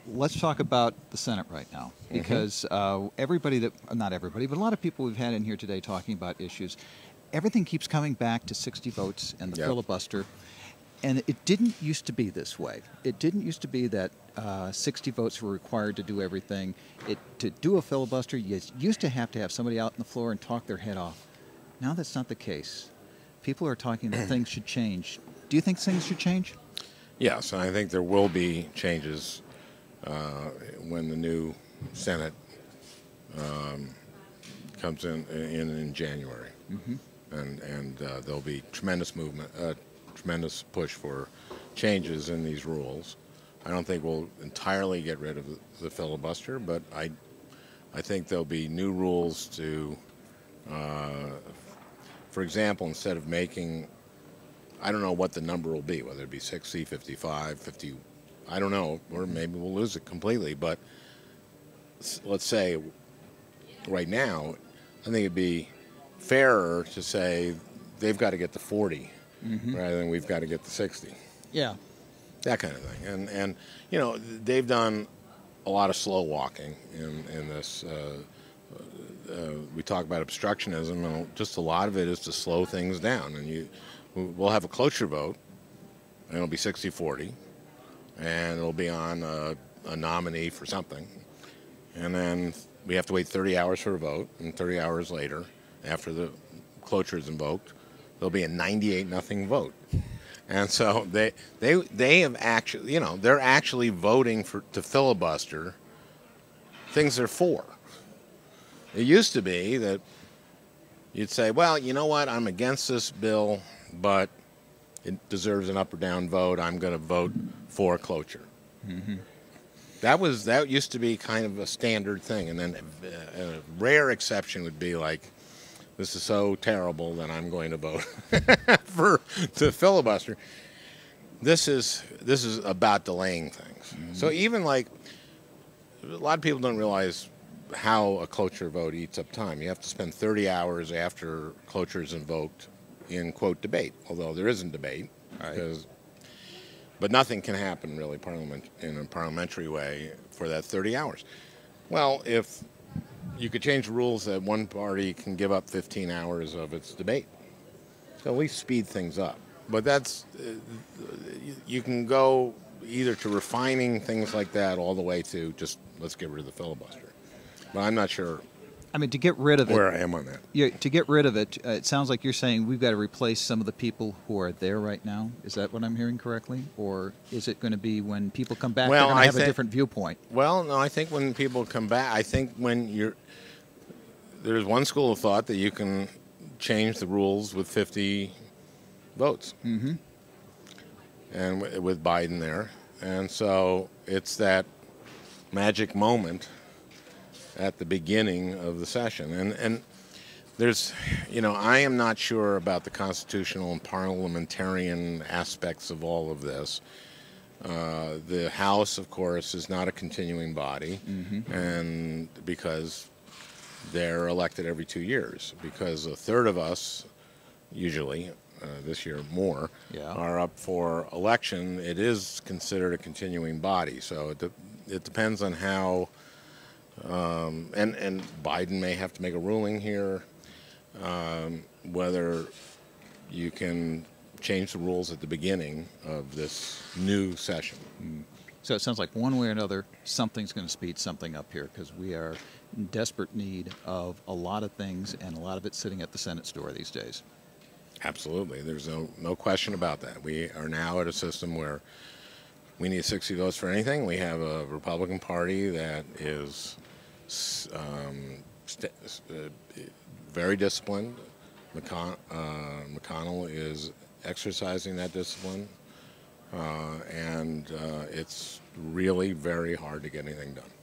let's talk about the Senate right now, because everybody not everybody, but a lot of people we've had in here today talking about issues, everything keeps coming back to 60 votes and the filibuster. And it didn't used to be this way. It didn't used to be that 60 votes were required to do everything. To do a filibuster, you used to have somebody out on the floor and talk their head off. Now that's not the case. People are talking that things should change. Do you think things should change? Yes, and I think there will be changes when the new Senate comes in January, and there'll be tremendous movement, tremendous push for changes in these rules. I don't think we'll entirely get rid of the filibuster, but I think there'll be new rules to, for example, instead of making, I don't know what the number will be, whether it be 60, 55, 50, I don't know, or maybe we'll lose it completely, but let's say right now, I think it'd be fairer to say they've got to get to 40 rather than we've got to get to 60. Yeah. That kind of thing. And you know, they've done a lot of slow walking in this. We talk about obstructionism, and just a lot of it is to slow things down. And we'll have a cloture vote, and it'll be 60-40, and it'll be on a nominee for something. And then we have to wait 30 hours for a vote, and 30 hours later, after the cloture is invoked, there'll be a 98-0 vote. And so they have actually, you know, they're actually voting to filibuster things they're for. It used to be that you'd say, well, you know what, I'm against this bill, but it deserves an up or down vote. I'm going to vote for cloture. That used to be kind of a standard thing, and then a rare exception would be like, this is so terrible that I'm going to vote to filibuster. This is about delaying things. So even like, a lot of people don't realize how a cloture vote eats up time. You have to spend 30 hours after cloture is invoked in, quote, debate, although there isn't debate. But nothing can happen really in a parliamentary way for that 30 hours. Well, if you could change the rules that one party can give up 15 hours of its debate, so at least speed things up. But that's, you can go either to refining things like that all the way to just let's get rid of the filibuster. But I'm not sure. I mean, to get rid of it, where I am on that. To get rid of it, it sounds like you're saying we've got to replace some of the people who are there right now. Is that what I'm hearing correctly? Or is it going to be when people come back, they're going to have a different viewpoint? Well, no, I think when people come back, I think when there's one school of thought that you can change the rules with 50 votes. And with Biden there. And so it's that magic moment at the beginning of the session. And there's, you know, I am not sure about the constitutional and parliamentarian aspects of all of this. The House, of course, is not a continuing body, and because they're elected every 2 years, because a third of us, usually, this year more, are up for election. It is considered a continuing body, so it depends on how. And Biden may have to make a ruling here, whether you can change the rules at the beginning of this new session. So it sounds like one way or another, something's going to speed something up here, because we are in desperate need of a lot of things, and a lot of it's sitting at the Senate's door these days. Absolutely. There's no question about that. We are now at a system where we need 60 votes for anything. We have a Republican Party that is very disciplined. McConnell is exercising that discipline, and it's really very hard to get anything done.